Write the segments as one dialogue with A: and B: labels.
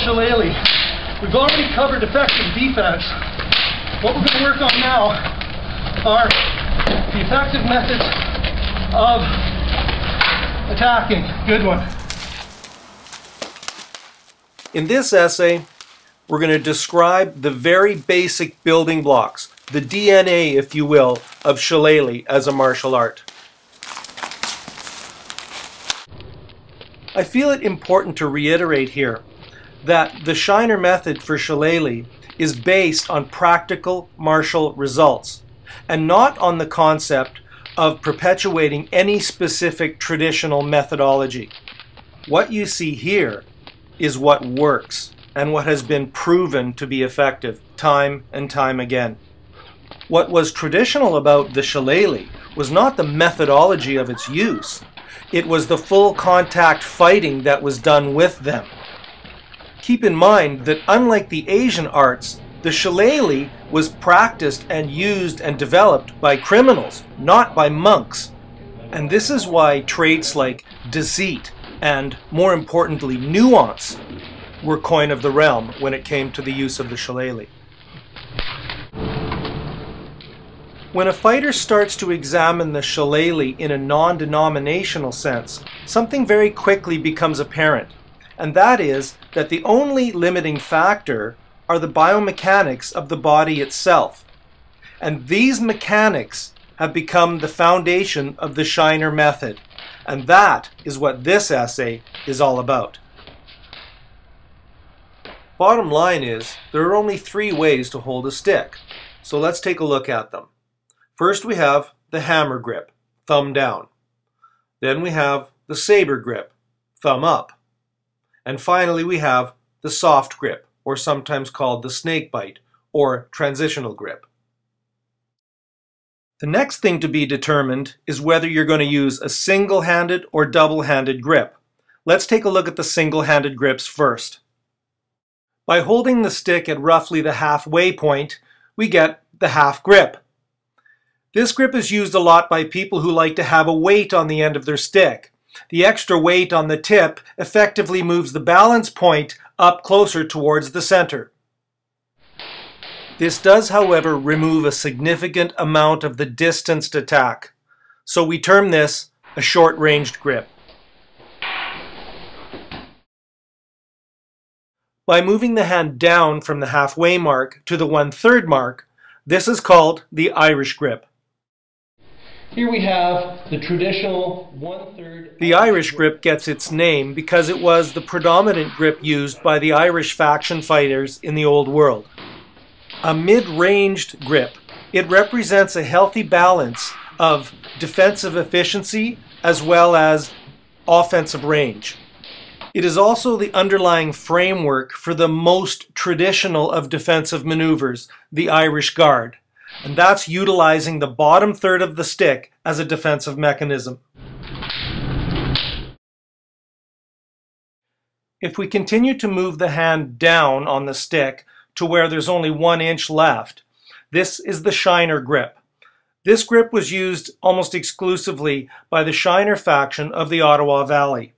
A: shillelagh. We've already covered effective defense. What we're going to work on now are the effective methods of attacking. Good one.
B: In this essay, we're going to describe the very basic building blocks, the DNA, if you will, of shillelagh as a martial art. I feel it important to reiterate here that the Shiner method for shillelagh is based on practical martial results and not on the concept of perpetuating any specific traditional methodology. What you see here is what works and what has been proven to be effective time and time again. What was traditional about the shillelagh was not the methodology of its use. It was the full contact fighting that was done with them. Keep in mind that unlike the Asian arts, the shillelagh was practiced and used and developed by criminals, not by monks. And this is why traits like deceit and, more importantly, nuance were coin of the realm when it came to the use of the shillelagh. When a fighter starts to examine the shillelagh in a non-denominational sense, something very quickly becomes apparent, and that is that the only limiting factor are the biomechanics of the body itself. And these mechanics have become the foundation of the Shiner method, and that is what this essay is all about. Bottom line is, there are only 3 ways to hold a stick, so let's take a look at them. First we have the hammer grip, thumb down. Then we have the saber grip, thumb up. And finally we have the soft grip, or sometimes called the snake bite, or transitional grip. The next thing to be determined is whether you're going to use a single-handed or double-handed grip. Let's take a look at the single-handed grips first. By holding the stick at roughly the halfway point, we get the half grip. This grip is used a lot by people who like to have a weight on the end of their stick. The extra weight on the tip effectively moves the balance point up closer towards the center. This does, however, remove a significant amount of the distanced attack, so we term this a short-ranged grip. By moving the hand down from the halfway mark to the 1/3 mark, this is called the Irish grip.
A: Here we have the traditional 1/3.
B: The Irish grip gets its name because it was the predominant grip used by the Irish faction fighters in the Old World. A mid-ranged grip, it represents a healthy balance of defensive efficiency as well as offensive range. It is also the underlying framework for the most traditional of defensive maneuvers, the Irish Guard. And that's utilizing the bottom third of the stick as a defensive mechanism. If we continue to move the hand down on the stick to where there's only 1 inch left, this is the Shiner grip. This grip was used almost exclusively by the Shiner faction of the Ottawa Valley.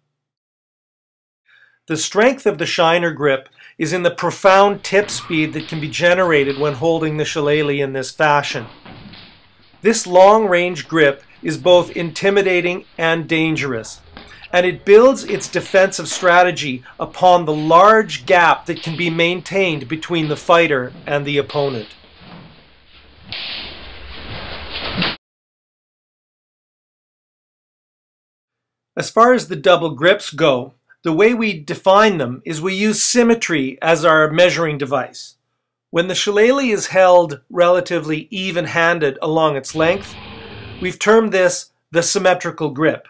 B: The strength of the Shiner grip is in the profound tip speed that can be generated when holding the shillelagh in this fashion. This long-range grip is both intimidating and dangerous, and it builds its defensive strategy upon the large gap that can be maintained between the fighter and the opponent. As far as the double grips go, the way we define them is we use symmetry as our measuring device. When the shillelagh is held relatively even-handed along its length, we've termed this the symmetrical grip.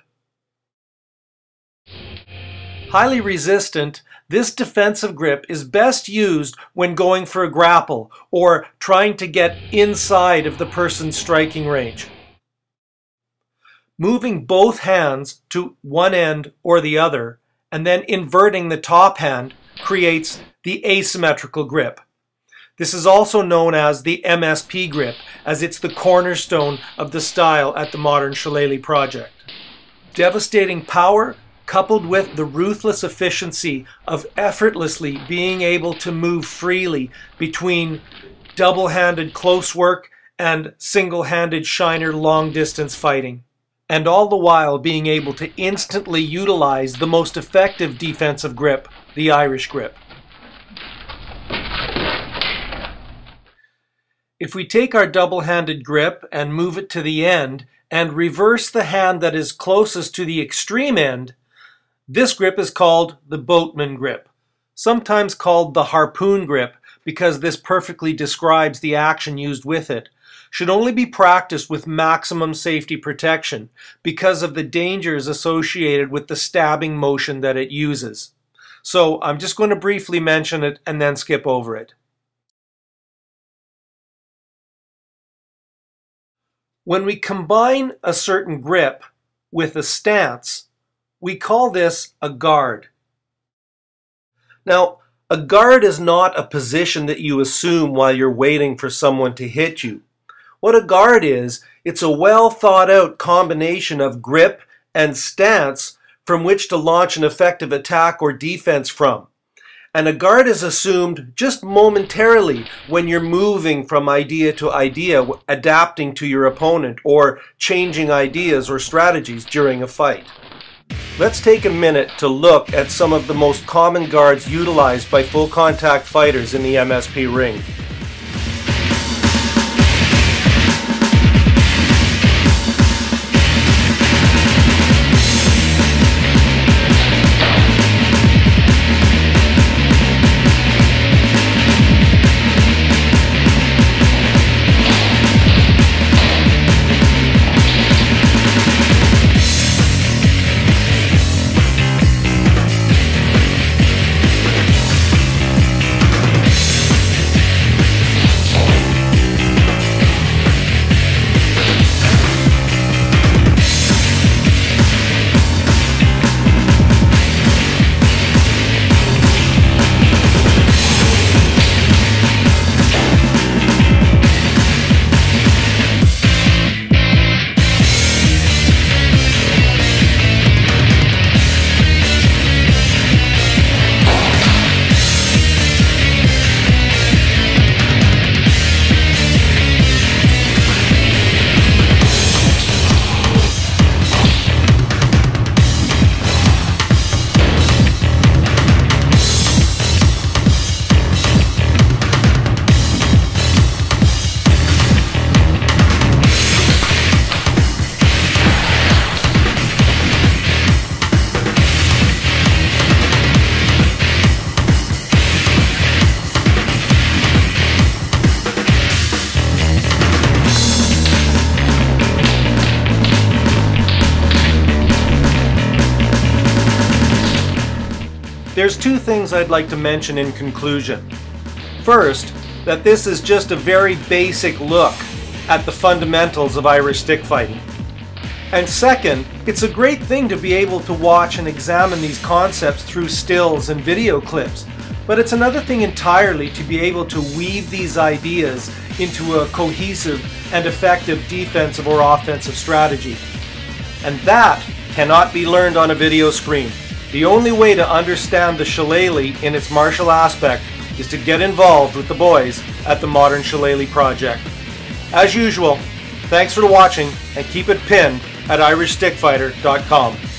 B: Highly resistant, this defensive grip is best used when going for a grapple or trying to get inside of the person's striking range. Moving both hands to one end or the other and then inverting the top hand creates the asymmetrical grip. This is also known as the MSP grip, as it's the cornerstone of the style at the Modern Shillelagh Project. Devastating power coupled with the ruthless efficiency of effortlessly being able to move freely between double-handed close work and single-handed shiner long-distance fighting, and all the while being able to instantly utilize the most effective defensive grip, the Irish grip. If we take our double-handed grip and move it to the end and reverse the hand that is closest to the extreme end, this grip is called the boatman grip, sometimes called the harpoon grip because this perfectly describes the action used with it. Should only be practiced with maximum safety protection because of the dangers associated with the stabbing motion that it uses. So I'm just going to briefly mention it and then skip over it. When we combine a certain grip with a stance, we call this a guard. Now, a guard is not a position that you assume while you're waiting for someone to hit you. What a guard is, it's a well thought out combination of grip and stance from which to launch an effective attack or defense from. And a guard is assumed just momentarily when you're moving from idea to idea, adapting to your opponent or changing ideas or strategies during a fight. Let's take a minute to look at some of the most common guards utilized by full contact fighters in the MSP ring. There's two things I'd like to mention in conclusion. First, that this is just a very basic look at the fundamentals of Irish stick fighting. And second, it's a great thing to be able to watch and examine these concepts through stills and video clips. But it's another thing entirely to be able to weave these ideas into a cohesive and effective defensive or offensive strategy. And that cannot be learned on a video screen. The only way to understand the Shillelagh in its martial aspect is to get involved with the boys at the Modern Shillelagh Project. As usual, thanks for watching and keep it pinned at irishstickfighter.com.